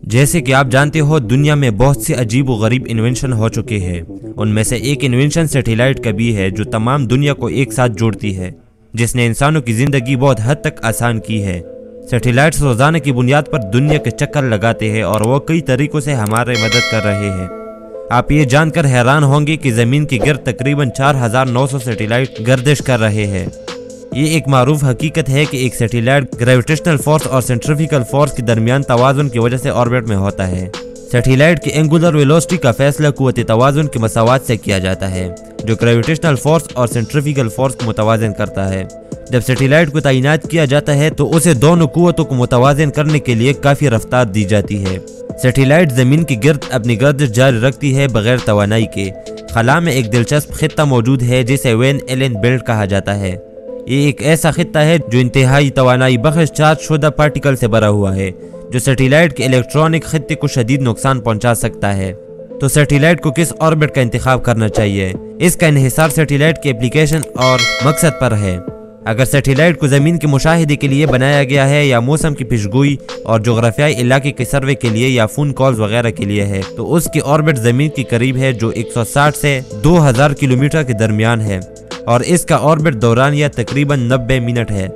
जैसे कि आप जानते हो, दुनिया में बहुत से अजीब व गरीब इन्वेंशन हो चुके हैं। उनमें से एक इन्वेंशन सैटेलाइट का भी है, जो तमाम दुनिया को एक साथ जोड़ती है, जिसने इंसानों की जिंदगी बहुत हद तक आसान की है। सैटेलाइट्स रोजाना की बुनियाद पर दुनिया के चक्कर लगाते हैं और वो कई तरीकों से हमारी मदद कर रहे हैं। आप ये जानकर हैरान होंगे कि जमीन के गिर्द तकरीबन 4900 सैटेलाइट गर्दिश कर रहे हैं। ये एक मारूफ हकीकत है कि एक सैटेलाइट ग्रेविटेशनल फोर्स और सेंट्रीफ्यूगल फोर्स के दरमियान तवाज़ुन की वजह से ऑर्बिट में होता है। सैटेलाइट की एंगुलर वेलोसिटी का फैसला कुव्वत तवाज़ुन के मसावात से किया जाता है, जो ग्रेविटेशनल फोर्स और सेंट्रीफ्यूगल फोर्स को मुतवाज़िन करता है। जब सैटेलाइट को तैनात किया जाता है तो उसे दोनों कुव्वतों को मुतवाज़िन करने के लिए काफ़ी रफ्तार दी जाती है। सैटेलाइट ज़मीन के गिर्द अपनी गर्दिश जारी रखती है बगैर तवानाई के। खला में एक दिलचस्प खित्ता मौजूद है जिसे वैन एलन बेल्ट कहा जाता है। ये एक ऐसा खित्ता है जो इंतहाई तवानाई बख्श चार्ज शुदा पार्टिकल से भरा हुआ है, जो सैटेलाइट के इलेक्ट्रॉनिक खित्ते को शदीद नुकसान पहुंचा सकता है। तो सैटेलाइट को किस ऑर्बिट का इंतखाब करना चाहिए, इसका इन्हिसार सैटेलाइट के एप्लीकेशन और मकसद पर है। अगर सैटेलाइट को ज़मीन के मुशाहिदे के लिए बनाया गया है या मौसम की पेशगोई और जोग्राफियाई इलाके के सर्वे के लिए या फ़ोन कॉल्स वगैरह के लिए है, तो उसकी ऑर्बिट ज़मीन के करीब है, जो 160 से 2000 किलोमीटर के दरमियान है, और इसका ऑर्बिट दौरानिया तकरीबन 90 मिनट है।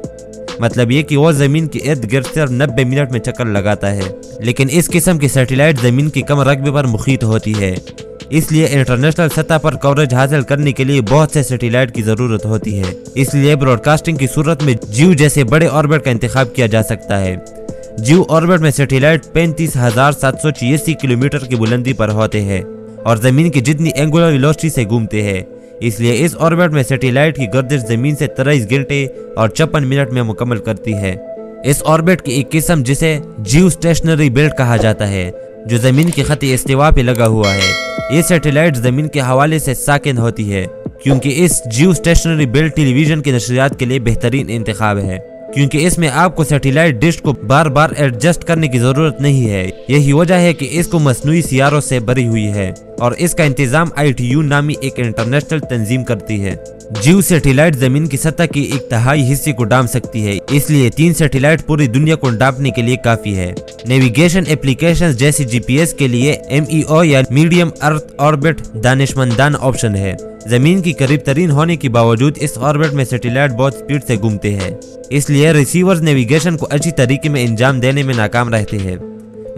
मतलब ये कि वो ज़मीन के इर्द गिर्द सिर्फ 90 मिनट में चक्कर लगाता है। लेकिन इस किस्म की सैटेलाइट ज़मीन के कम रकबे पर मुखीत होती है, इसलिए इंटरनेशनल सतह पर कवरेज हासिल करने के लिए बहुत से सैटेलाइट की ज़रूरत होती है। इसलिए ब्रॉडकास्टिंग की सूरत में जियो जैसे बड़े ऑर्बिट का इंतखाब किया जा सकता है। जियो ऑर्बिट में सैटेलाइट 35,786 किलोमीटर की बुलंदी पर होते हैं और ज़मीन की जितनी एंगुलर वेलोसिटी से घूमते हैं। इसलिए इस ऑर्बिट में सैटेलाइट की गर्दिश ज़मीन से 23 घंटे और 56 मिनट में मुकम्मल करती है। इस ऑर्बिट की एक किस्म जिसे जियो स्टेशनरी बेल्ट कहा जाता है, जो ज़मीन के खत्ते इस्तिवा पे लगा हुआ है, ये सैटेलाइट ज़मीन के हवाले से साकिन होती है, क्योंकि इस जियो स्टेशनरी बेल्ट टेलीविजन की नशरियात के लिए बेहतरीन इंतखाब है, क्योंकि इसमें आपको सैटेलाइट डिश को बार बार एडजस्ट करने की जरूरत नहीं है। यही वजह है कि इसको मसनूई सियारों से भरी हुई है और इसका इंतजाम ITU नामी एक इंटरनेशनल तंजीम करती है। जियो सैटेलाइट जमीन की सतह की एक तिहाई हिस्से को ढांप सकती है, इसलिए 3 सैटेलाइट पूरी दुनिया को ढांपने के लिए काफी है। नेविगेशन एप्लीकेशंस जैसी GPS के लिए MEO या मीडियम अर्थ ऑर्बिट दानिशमंदाना ऑप्शन है। जमीन की करीब तरीन होने के बावजूद इस ऑर्बिट में सैटेलाइट बहुत स्पीड से घूमते हैं, इसलिए रिसीवर्स नेविगेशन को अच्छी तरीके में अंजाम देने में नाकाम रहते हैं।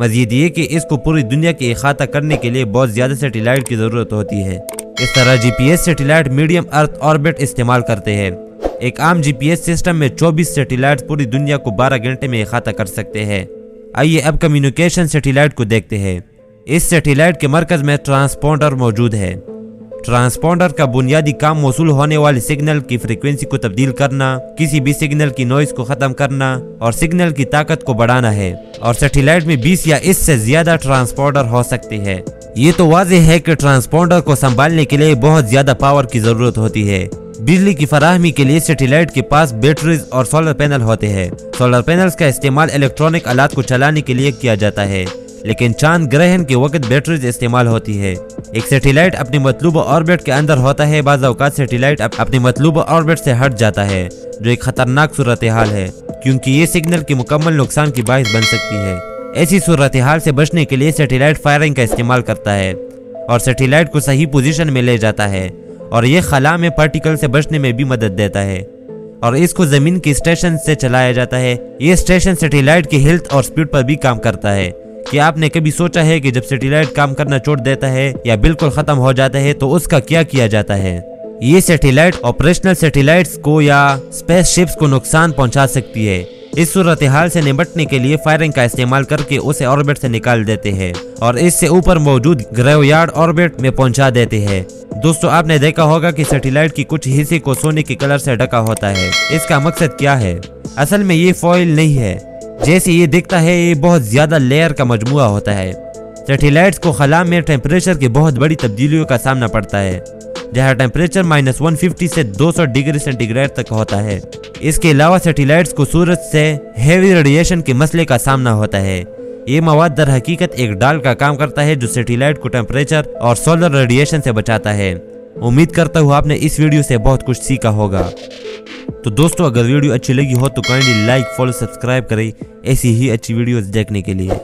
मजीद ये कि इसको पूरी दुनिया की इहाता करने के लिए बहुत ज्यादा सैटेलाइट की जरूरत होती है। इस तरह GPS satellite medium earth orbit इस्तेमाल करते हैं। एक आम GPS सिस्टम में 24 सैटेलाइट पूरी दुनिया को 12 घंटे में इहाता कर सकते हैं। आइए अब कम्युनिकेशन सैटेलाइट को देखते हैं। इस सैटेलाइट के मरकज में ट्रांसपोंडर मौजूद है। ट्रांसपोंडर का बुनियादी काम मौसूल होने वाले सिग्नल की फ्रीक्वेंसी को तब्दील करना, किसी भी सिग्नल की नॉइस को खत्म करना और सिग्नल की ताकत को बढ़ाना है। और सैटेलाइट में 20 या इससे ज्यादा ट्रांसपोंडर हो सकते हैं। ये तो वाज़ेह है कि ट्रांसपोंडर को संभालने के लिए बहुत ज्यादा पावर की जरूरत होती है। बिजली की फराहमी के लिए सैटेलाइट के पास बैटरीज और सोलर पैनल होते हैं। सोलर पैनल्स का इस्तेमाल इलेक्ट्रॉनिक आलात को चलाने के लिए किया जाता है, लेकिन चांद ग्रहण के वक्त बैटरीज इस्तेमाल होती है। एक सैटेलाइट अपने मतलूबा ऑर्बिट के अंदर होता है, बाज़ औक़ात सैटेलाइट अपने मतलूबा ऑर्बिट से हट जाता है, जो एक खतरनाक सूरत हाल है, क्योंकि ये सिग्नल के मुकम्मल नुकसान की बाइस बन सकती है। ऐसी सूरत हाल से बचने के लिए सैटेलाइट फायरिंग का इस्तेमाल करता है और सैटेलाइट को सही पोजीशन में ले जाता है, और ये खला में पार्टिकल से बचने में भी मदद देता है। और इसको जमीन के स्टेशन से चलाया जाता है। ये स्टेशन सैटेलाइट की हेल्थ और स्पीड पर भी काम करता है। क्या आपने कभी सोचा है कि जब सैटेलाइट काम करना छोड़ देता है या बिल्कुल खत्म हो जाता है तो उसका क्या किया जाता है? ये सैटेलाइट ऑपरेशनल सैटेलाइट्स को या स्पेस शिप्स को नुकसान पहुंचा सकती है। इस सूरत हाल से निपटने के लिए फायरिंग का इस्तेमाल करके उसे ऑर्बिट से निकाल देते हैं और इससे ऊपर मौजूद ग्रेवयार्ड ऑर्बिट में पहुंचा देते हैं। दोस्तों, आपने देखा होगा कि सैटेलाइट की कुछ हिस्से को सोने के कलर से ढका होता है। इसका मकसद क्या है? असल में ये फॉइल नहीं है, जैसे ये दिखता है ये बहुत ज्यादा लेयर का मजमुआ होता है। सैटेलाइट्स को खला में टेम्परेचर की बहुत बड़ी तब्दीलियों का सामना पड़ता है, जहाँ टेम्परेचर -150 से 200 डिग्री सेंटीग्रेड तक होता है। इसके अलावा सैटेलाइट्स को सूरज से हेवी रेडिएशन के मसले का सामना होता है। ये मवाद दर हकीकत एक डाल का काम करता है जो सैटेलाइट को टेम्परेचर और सोलर रेडिएशन से बचाता है। उम्मीद करता हूँ आपने इस वीडियो से बहुत कुछ सीखा होगा। तो दोस्तों, अगर वीडियो अच्छी लगी हो तो काइंडली लाइक, फॉलो, सब्सक्राइब करें ऐसी ही अच्छी वीडियोस देखने के लिए।